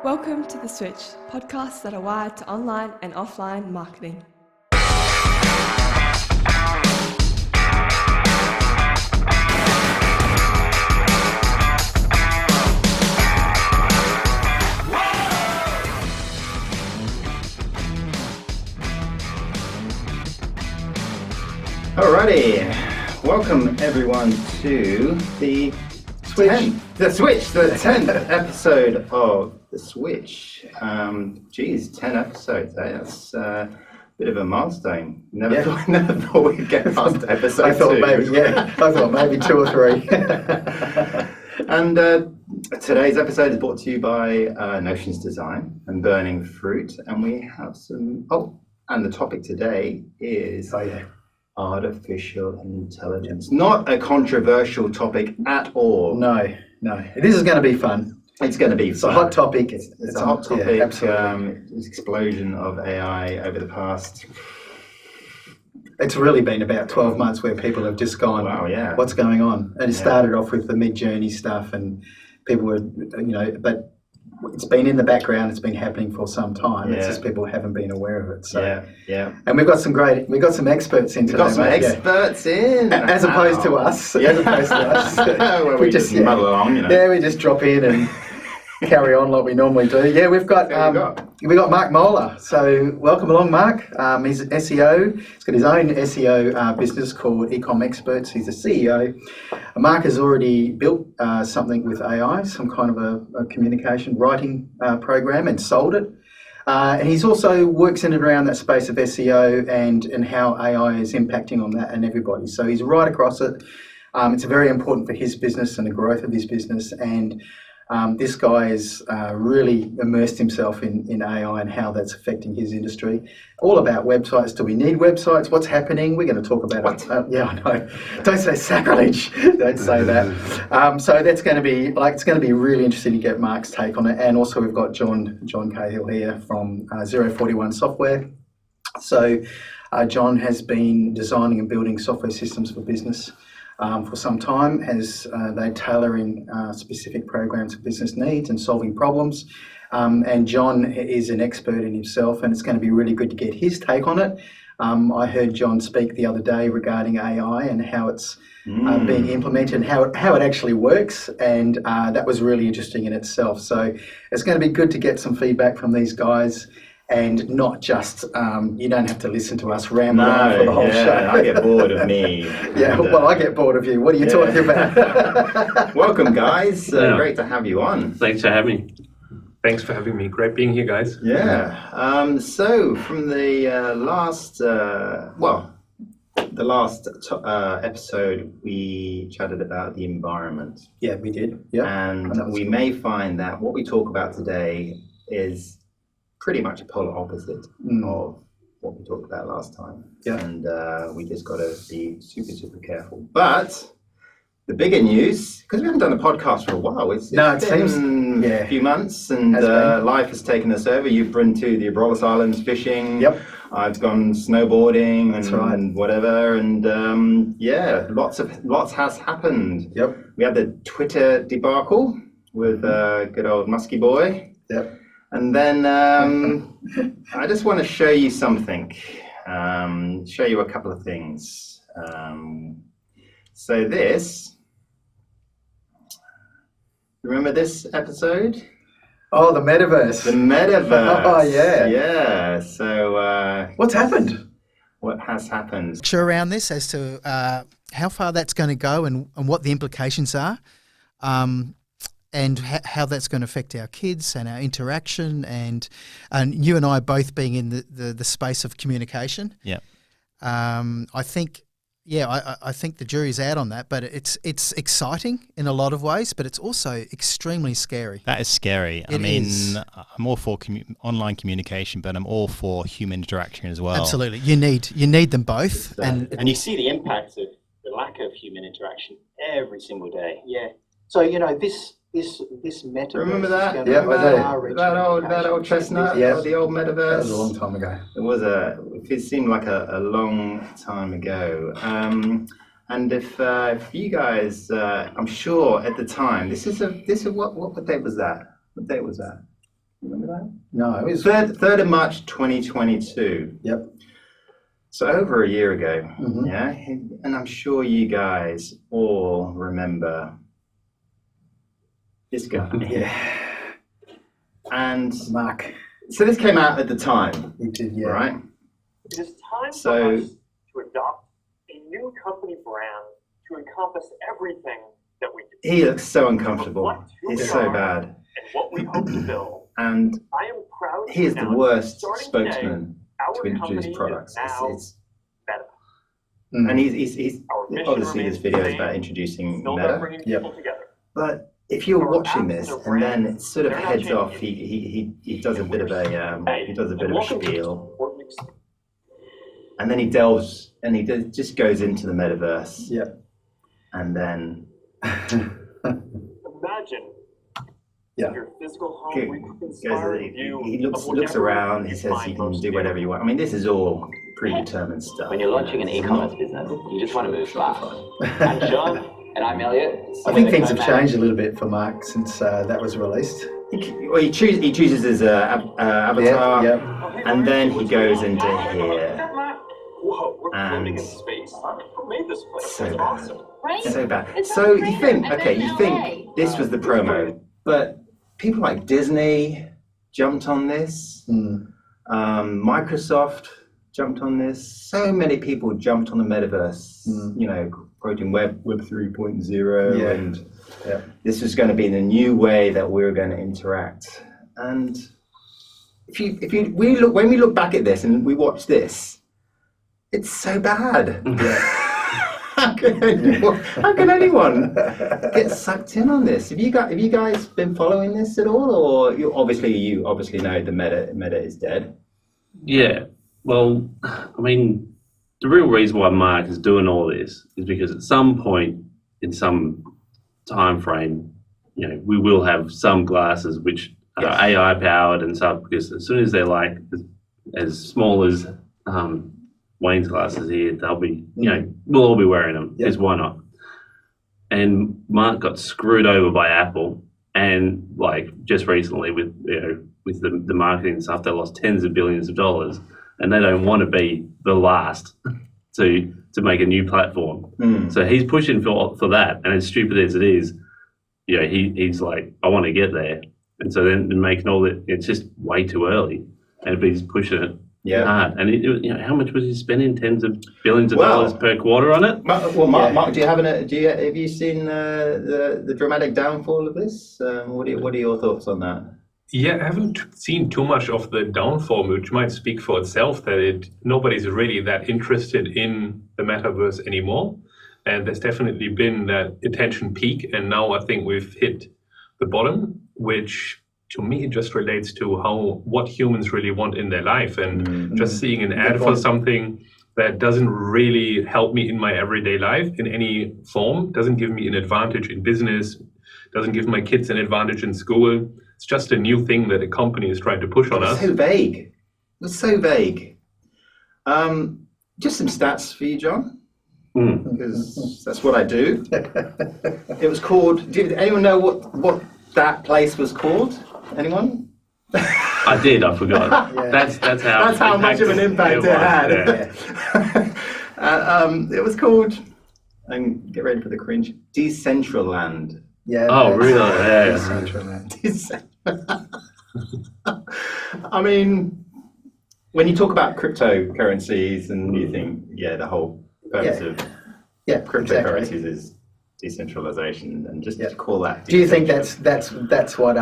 Welcome to The Switch, podcasts that are wired to online and offline marketing. Alrighty, welcome everyone to the Switch. The 10th episode of The Switch. 10 episodes, that's a bit of a milestone. Never thought we'd get past episode 2. I thought maybe 2 or 3. And today's episode is brought to you by Notions Design and Burning Fruit. And we have and the topic today is artificial intelligence. Not a controversial topic at all. No. This is going to be fun. It's going to be It's a hot topic. It's a hot topic. Yeah, absolutely. This explosion of AI over the past. It's really been about 12 months where people have just gone, wow, yeah. What's going on? And it started off with the Mid-Journey stuff and people were, but it's been in the background, it's been happening for some time. It's just people haven't been aware of it. So and we've got some experts in today. We've got some experts in. As opposed to us. Where we just muddle along, Yeah, we just drop in and carry on like we normally do. Yeah, we've got Marc Moeller. So welcome along, Marc. He's an SEO. He's got his own SEO business called eComExperts. He's the CEO. Marc has already built something with AI, some kind of a communication writing program, and sold it. And he's also works in and around that space of SEO and how AI is impacting on that and everybody. So he's right across it. It's very important for his business and the growth of his business. And this guy has really immersed himself in AI and how that's affecting his industry. All about websites. Do we need websites? What's happening? We're going to talk about it. I know. Don't say sacrilege. Don't say that. So that's going to be it's going to be really interesting to get Marc's take on it. And also we've got John Cahill here from 041 Software. So John has been designing and building software systems for business for some time, as they're tailoring specific programs for business needs and solving problems. And John is an expert in himself, and it's going to be really good to get his take on it. I heard John speak the other day regarding AI and how it's being implemented and how it actually works, and that was really interesting in itself. So it's going to be good to get some feedback from these guys. And not just, you don't have to listen to us ramble on for the whole show. I get bored of me. I get bored of you. What are you talking about? Welcome, guys. Great to have you on. Thanks for having me. Thanks for having me. Great being here, guys. Yeah. So from the last episode, we chatted about the environment. Yeah, we did. Yeah. And we may find that what we talk about today is pretty much a polar opposite of what we talked about last time. Yeah. And we just got to be super, super careful. But the bigger news, because we haven't done a podcast for a while, it's been a few months, and life has taken us over. You've been to the Abrolhos Islands fishing. Yep. I've gone snowboarding and whatever. And lots has happened. Yep. We had the Twitter debacle with good old Muskie Boy. Yep. And then I just want to show you something, show you a couple of things. So remember this episode? Oh, the Metaverse. The Metaverse. Oh, yeah. Yeah. So what's happened? What has happened? Sure, around this as to how far that's going to go and what the implications are. And how that's going to affect our kids and our interaction, and you and I both being in the space of communication. Yeah. I think the jury's out on that, but it's exciting in a lot of ways, but it's also extremely scary. That is scary. I'm all for online communication, but I'm all for human interaction as well. Absolutely. You need them both. And you see the impact of the lack of human interaction every single day. Yeah. So, this Metaverse. Remember that? That old chestnut? The old Metaverse. That was a long time ago. It seemed like a long time ago. And if you guys, I'm sure at the time, what date was that? What date was that? Remember that? No, it was 3rd of March 2022. Yep. So over a year ago, Mhm. yeah? And I'm sure you guys all remember this guy. Yeah. And Marc. so this came out at the time, He did, yeah. right? It is time So- for us to adopt a new company brand to encompass everything that we do. He looks so uncomfortable. Reflect who It's we so are bad. And what we hope to build. And I am proud to he is the announce, worst starting spokesman today, our to introduce company products. is now It's Meta. Mm. and he's Our mission obviously this remains video the is about same. introducing Still about Meta. bringing Yep. people together. But if you're Our watching apps this and our and then brand, it sort of they're not heads changing. off, he does a bit of a spiel, and then he delves and just goes into the metaverse, Yep. and then Imagine Yeah. your physical home Go- where you can goes, inspire you he of looks whatever around, he you says find you can most do whatever you want. I mean, this is all predetermined stuff. When you're launching an It's e-commerce not- business, you just want to move fast. I'm Sean, and I'm Elliot. I think things have changed a little bit for Marc since that was released. Well, he chooses his avatar, Yeah. and then he goes into here. Whoa, we're floating in And- space. Who made this place? So It's bad. awesome. Right? So bad. It's So on you radar. think, I okay, bet you in think LA. this was the promo, but people like Disney jumped on this, Mm. Microsoft jumped on this. So many people jumped on the metaverse. Mm. You know, quoting Web 3.0, Yeah. and Yeah. this was going to be the new way that we were going to interact. And when we look back at this and we watch this, it's so bad. How can anyone get sucked in on this? Have you guys been following this at all, or you obviously know the meta is dead? Yeah, well, I mean, the real reason why Marc is doing all this is because at some point in some time frame, you know, we will have some glasses which are Yes. AI powered and stuff. Because as soon as they're like as small as Wayne's glasses here, they'll be, you know, we'll all be wearing them. Yeah. Because why not? And Marc got screwed over by Apple, and like just recently with with the marketing and stuff, they lost tens of billions of dollars, and they don't want to be the last to make a new platform. Mm. So he's pushing for that, and as stupid as it is, you know, he's like, I want to get there, and so then making all that, it's just way too early, and he's pushing it hard. And you know, how much was he spending? Tens of billions of dollars per quarter on it. Marc, do you have you seen the dramatic downfall of this? What are your thoughts on that? Yeah, I haven't seen too much of the downfall, which might speak for itself, that nobody's really that interested in the metaverse anymore. And there's definitely been that attention peak, and now I think we've hit the bottom, which to me just relates to what humans really want in their life. And just seeing an ad for something that doesn't really help me in my everyday life in any form, doesn't give me an advantage in business, doesn't give my kids an advantage in school. It's just a new thing that a company is trying to push on us. So vague. It was so vague. Just some stats for you, John, because that's what I do. It was called. Did anyone know what that place was called? Anyone? I did. I forgot. Yeah. That's how much of an impact it had. Yeah. It was called. And get ready for the cringe. Decentraland. Yeah. Oh, really? Yeah. I mean, when you talk about cryptocurrencies and you think, the whole purpose of cryptocurrencies is decentralization, and just to call that. Do you think that's what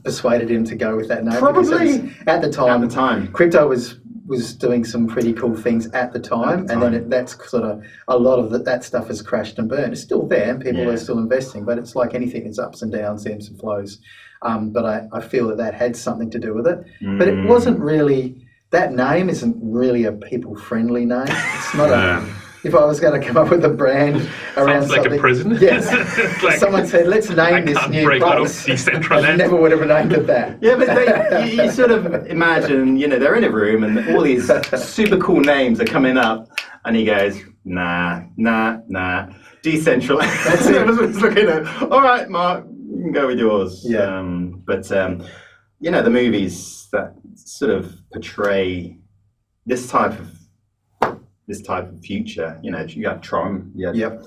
persuaded him to go with that name? Probably. Because at the time, crypto was doing some pretty cool things at the time, and then that's sort of a lot of that stuff has crashed and burned. It's still there, and people are still investing, but it's like anything, it's ups and downs, ebbs and flows. But I feel that had something to do with it. But it wasn't really. That name isn't really a people-friendly name. It's not If I was going to come up with a brand around Sounds like something, a prison. yes. Like, Someone said, "Let's name this new break out of place." Decentraland. I never would have named it that. Yeah, but you sort of imagine, they're in a room and all these super cool names are coming up, and he goes, nah, decentralized. Everyone's looking at, all right, Marc, you can go with yours. Yeah. the movies that sort of portray this type of future. You got Tron, Yep.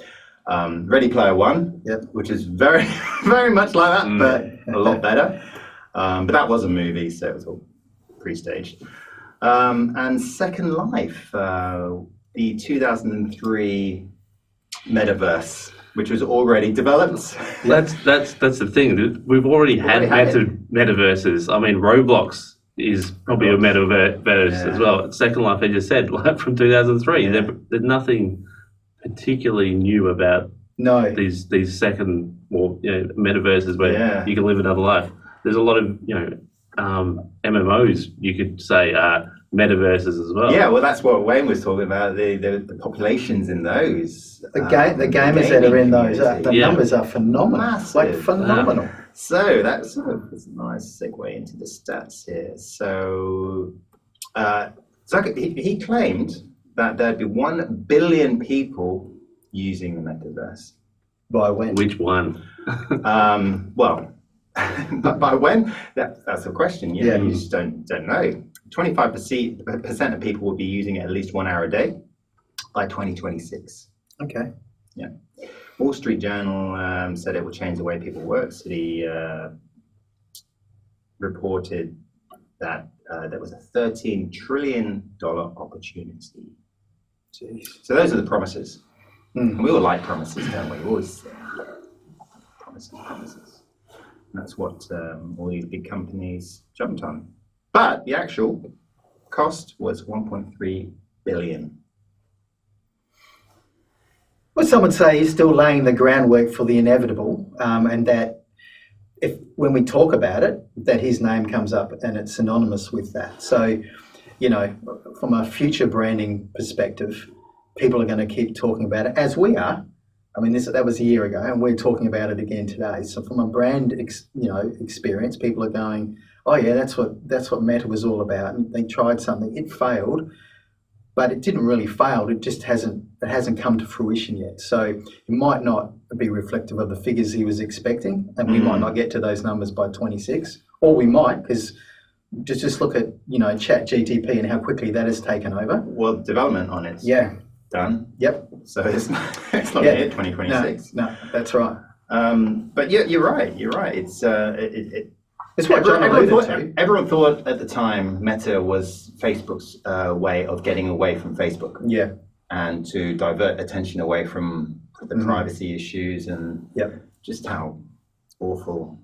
Ready Player One, which is very, very much like that, but a lot better. But that was a movie, so it was all pre-staged. And Second Life, the 2003 Metaverse, which was already developed. That's the thing. We've already had metaverses. I mean, Roblox is probably a metaverse as well. Second Life, I just said, like from 2003. There's nothing particularly new about these second metaverses where you can live another life. There's a lot of MMOs, you could say, metaverses as well. Yeah, well, that's what Wayne was talking about. The populations in those. The gamers that are in those, the numbers are phenomenal. Massive. Like phenomenal. So that's a nice segue into the stats here. So, he claimed that there'd be 1 billion people using the metaverse. By when? Which one? Well, but by when? That's the question. You just don't know. 25% of people will be using it at least 1 hour a day by 2026. Okay. Yeah. Wall Street Journal said it will change the way people work. Citi reported that there was a $13 trillion opportunity. Jeez. So those are the promises. And we all like promises, don't we? We always say promises. And that's what all these big companies jumped on. But the actual cost was 1.3 billion. Well, some would say he's still laying the groundwork for the inevitable, and that when we talk about it, that his name comes up and it's synonymous with that. So, from a future branding perspective, people are going to keep talking about it, as we are. I mean, that was a year ago, and we're talking about it again today. So, from a brand, experience, people are going, "Oh yeah, that's what Meta was all about." And they tried something, it failed, but it didn't really fail. It just hasn't come to fruition yet. So it might not be reflective of the figures he was expecting, and we might not get to those numbers by 26, or we might, because just look at Chat GTP and how quickly that has taken over. Well, development on it's done. Yep. So it's not yet 2026. No, that's right. But you're right. It's what John alluded to. Everyone thought at the time Meta was Facebook's way of getting away from Facebook. Yeah. And to divert attention away from the privacy issues and just how awful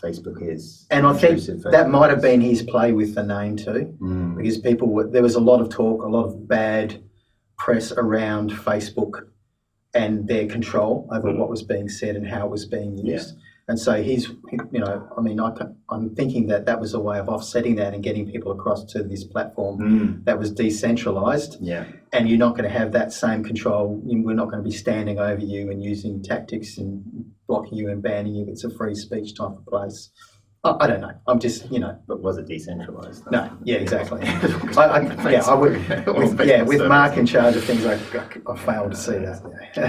Facebook is. And I think that might have been his play with the name too, because there was a lot of talk, a lot of bad press around Facebook and their control over what was being said and how it was being used. Yeah. And so I'm thinking that was a way of offsetting that and getting people across to this platform that was decentralized. Yeah. And you're not going to have that same control. We're not going to be standing over you and using tactics and blocking you and banning you. It's a free speech type of place. I don't know. I'm just, But was it decentralized? Though? No. Yeah, exactly. I would. With Marc in charge of things, I failed to see that.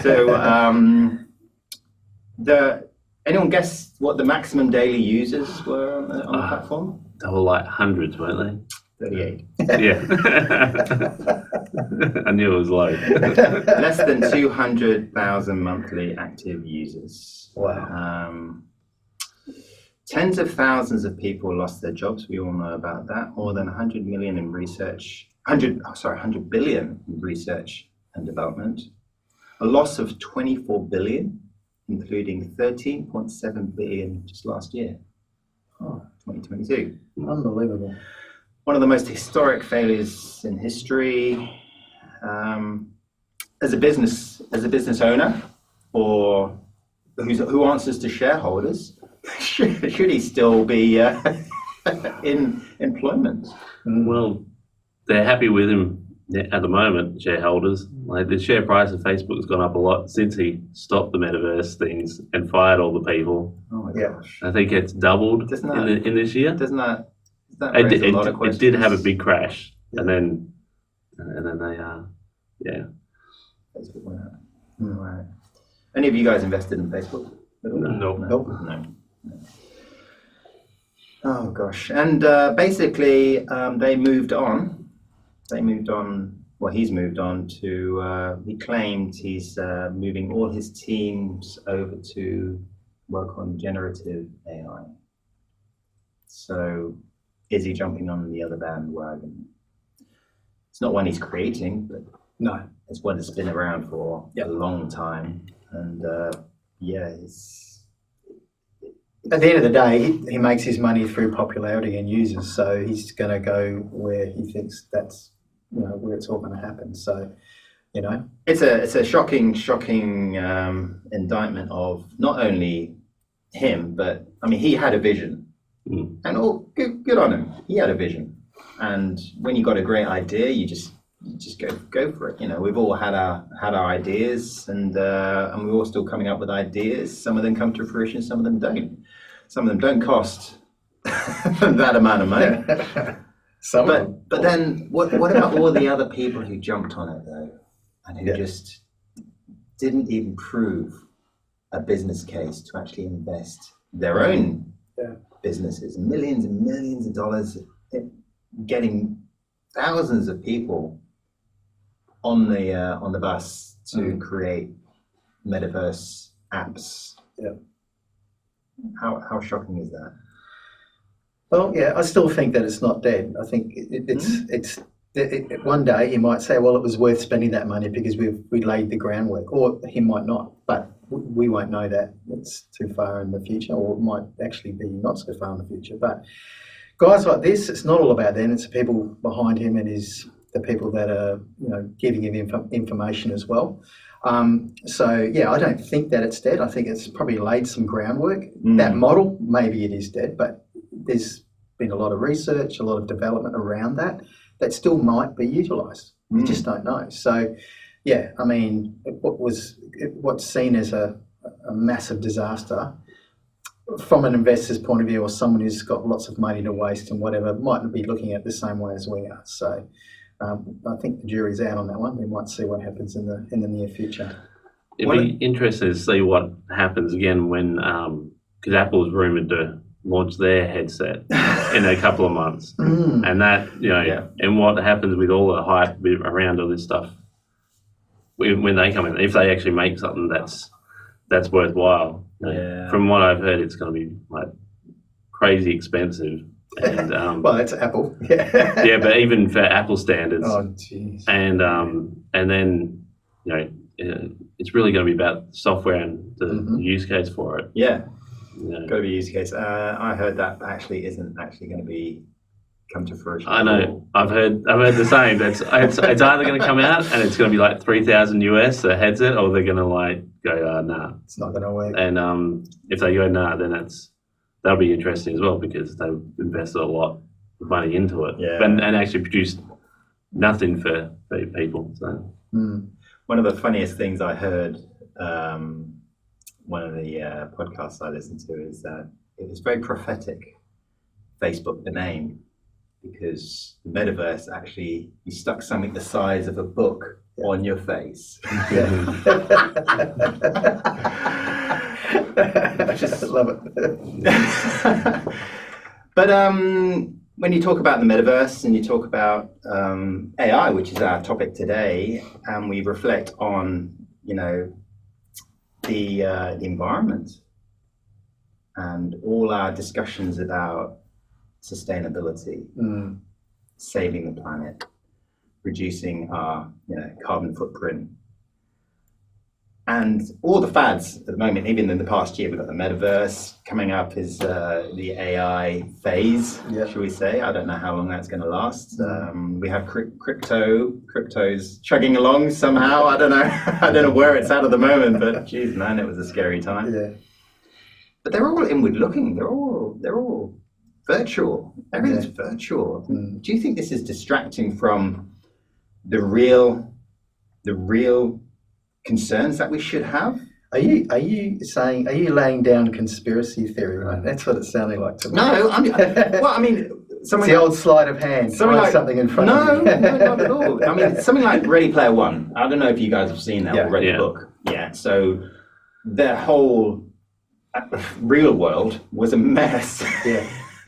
So, anyone guess what the maximum daily users were on the platform? They were like hundreds, weren't they? 38. Yeah. I knew it was low. Less than 200,000 monthly active users. Wow. Tens of thousands of people lost their jobs. We all know about that. More than 100 billion in research and development. A loss of 24 billion, including 13.7 billion just last year. 2022. Unbelievable. One of the most historic failures in history. As a business owner, or who answers to shareholders, should he still be in employment? Well, they're happy with him at the moment, shareholders. Like, the share price of Facebook has gone up a lot since he stopped the metaverse things and fired all the people. Oh my gosh! I think it's doubled in this year. Doesn't that raise a lot of questions? It did have a big crash, and then they Facebook went out. Right. Any of you guys invested in Facebook? No. No. Oh gosh, and basically they moved on. Well, he's moved on to. He claimed he's moving all his teams over to work on generative AI. So, is he jumping on the other bandwagon? It's not one he's creating, but No. it's one that's been around for a long time, and it's. At the end of the day, he makes his money through popularity and users, so he's going to go where he thinks that's where it's all going to happen. So, It's a shocking indictment of not only him, but I mean, he had a vision, and good on him. He had a vision, and when you got a great idea, you just go for it. We've all had our ideas, and we're all still coming up with ideas. Some of them come to fruition, some of them don't. Some of them don't cost that amount of money. But then what about all the other people who jumped on it though, and who just didn't even prove a business case to actually invest their own businesses, millions and millions of dollars, getting thousands of people on the bus to create Metaverse apps. Yeah. How shocking is that? Well, yeah, I still think that it's not dead. I think it's one day he might say, well, it was worth spending that money because we laid the groundwork, or he might not, but we won't know that. It's too far in the future, or it might actually be not so far in the future. But guys like this, it's not all about them. It's the people behind him and the people that are giving him information as well. So yeah, I don't think that it's dead. I think it's probably laid some groundwork. That model, maybe it is dead, but there's been a lot of research, a lot of development around that still might be utilised. We just don't know. So yeah, I mean, what's seen as a massive disaster from an investor's point of view, or someone who's got lots of money to waste and whatever, mightn't be looking at it the same way as we are. So I think the jury's out on that one. We might see what happens in the near future. It'd be interesting to see what happens again when, because Apple's rumoured to launch their headset in a couple of months, and that and what happens with all the hype around all this stuff when they come in, if they actually make something that's worthwhile. From what I've heard, it's going to be like crazy expensive. And, well, that's Apple. Yeah, but even for Apple standards. Oh, jeez. And then it's really going to be about software and the use case for it. Yeah, got to be use case. I heard that actually isn't actually going to be come to fruition. I know. I've heard the same. It's either going to come out and it's going to be like $3,000 US a headset, or they're going to go nah, it's not going to work. And if they go nah, then that'll be interesting as well, because they've invested a lot of money into it, and actually produced nothing for people. So one of the funniest things I heard, one of the podcasts I listened to, is that it was very prophetic. Facebook, the name, because the Metaverse actually, you stuck something the size of a book on your face. I just love it. But when you talk about the Metaverse and you talk about AI, which is our topic today, and we reflect on the environment and all our discussions about sustainability, saving the planet, reducing our carbon footprint, and all the fads at the moment. Even in the past year, we've got the Metaverse coming up, is the AI phase, shall we say. I don't know how long that's going to last. We have crypto's chugging along somehow. I don't know where it's at the moment, but geez, man, it was a scary time. But they're all inward looking. They're all virtual. Everything's virtual. Do you think this is distracting from the real concerns that we should have? Are you laying down conspiracy theory? Right? That's what it's sounding like to me. No, it's the old sleight of hand. Something in front of you. No, not at all. I mean, something like Ready Player One. I don't know if you guys have seen that or read the book. Yeah. So the whole real world was a mess.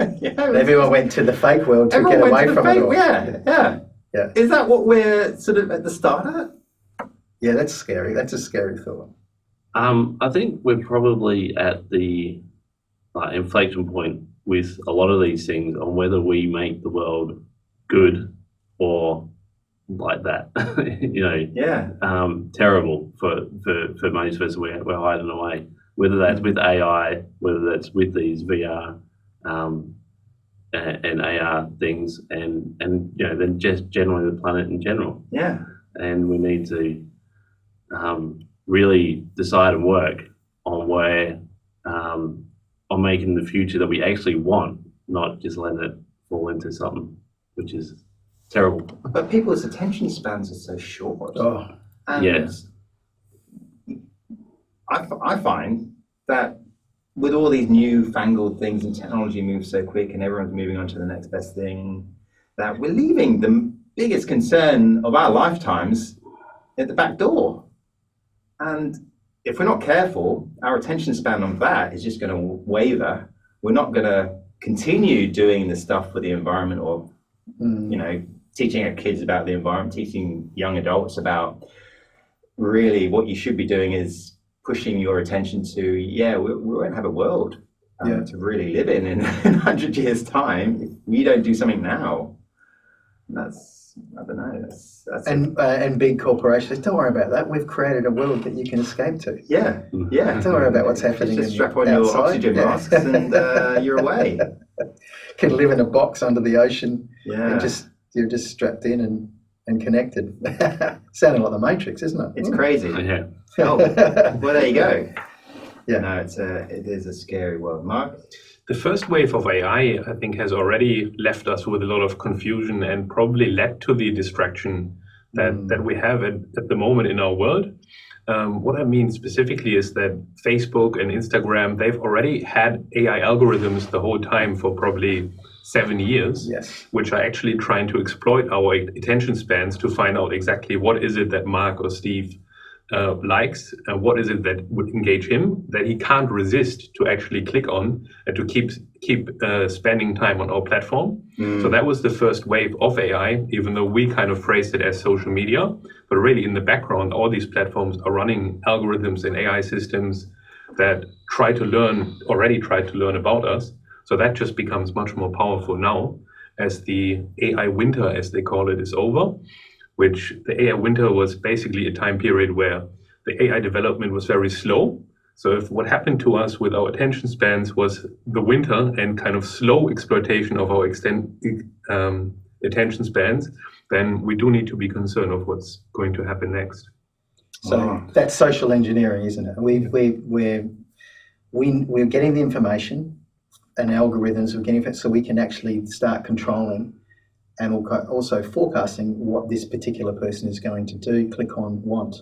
Everyone went to the fake world to Everyone get went away to the from it fake. all. Yeah. Is that what we're sort of at the start at? Yeah, that's scary. That's a scary thought. I think we're probably at the inflection point with a lot of these things on whether we make the world good or like that, terrible for most of us. We're hiding away, whether that's with AI, whether that's with these VR and AR things, and then just generally the planet in general. Yeah. And we need to really decide and work on where on making the future that we actually want, not just letting it fall into something which is terrible. But people's attention spans are so short. Oh, and yes. I find that with all these newfangled things and technology moves so quick and everyone's moving on to the next best thing, that we're leaving the biggest concern of our lifetimes at the back door. And if we're not careful, our attention span on that is just going to waver. We're not going to continue doing the stuff for the environment or, teaching our kids about the environment, teaching young adults about really what you should be doing is pushing your attention to, we won't have a world to really live in 100 years' time if we don't do something now. I don't know. And big corporations, don't worry about that. We've created a world that you can escape to. Yeah. Don't worry about what's happening. Just strap on your oxygen masks and you're away. Can live in a box under the ocean. Yeah. And you're just strapped in and connected. Sounding like the Matrix, isn't it? It's crazy. Yeah. Oh, well, there you go. Yeah. No, it is a scary world. Marc? The first wave of AI, I think, has already left us with a lot of confusion and probably led to the distraction that we have at the moment in our world. What I mean specifically is that Facebook and Instagram, they've already had AI algorithms the whole time for probably 7 years, which are actually trying to exploit our attention spans to find out exactly what is it that Marc or Steve likes, and what is it that would engage him that he can't resist to actually click on and to keep spending time on our platform. So that was the first wave of AI, even though we kind of phrased it as social media, but really in the background all these platforms are running algorithms and AI systems that tried to learn about us. So that just becomes much more powerful now as the AI winter, as they call it, is over, which the AI winter was basically a time period where the AI development was very slow. So if what happened to us with our attention spans was the winter and kind of slow exploitation of our attention spans, then we do need to be concerned of what's going to happen next. So that's social engineering, isn't it? We're getting the information and algorithms, we're getting it so we can actually start controlling and also forecasting what this particular person is going to do, click on, want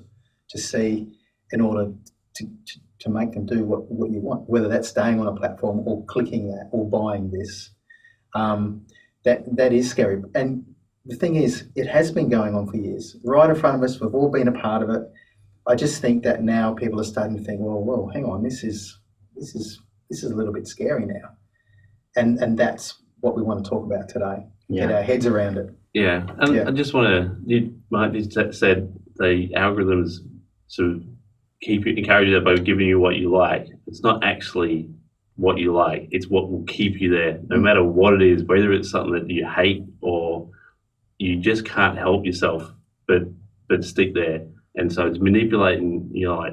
to see in order to make them do what you want, whether that's staying on a platform or clicking that or buying this. That is scary. And the thing is, it has been going on for years. Right in front of us, we've all been a part of it. I just think that now people are starting to think, well, hang on, this is a little bit scary now. And that's what we want to talk about today. Get our heads around it. Yeah, and I just want to, you might have said the algorithms sort of encourage you by giving you what you like. It's not actually what you like, it's what will keep you there, no matter what it is, whether it's something that you hate or you just can't help yourself but stick there. And so it's manipulating, your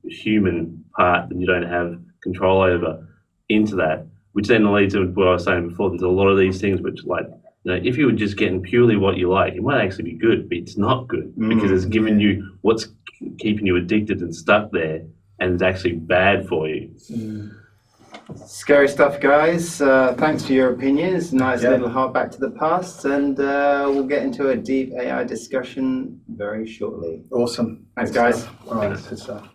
human part that you don't have control over into that, which then leads to what I was saying before. There's a lot of these things which, if you were just getting purely what you like, it might actually be good, but it's not good because it's giving you what's keeping you addicted and stuck there, and it's actually bad for you. Scary stuff, guys. Thanks for your opinions. Nice little hard back to the past, and we'll get into a deep AI discussion very shortly. Awesome. Thanks, guys. All right, good stuff.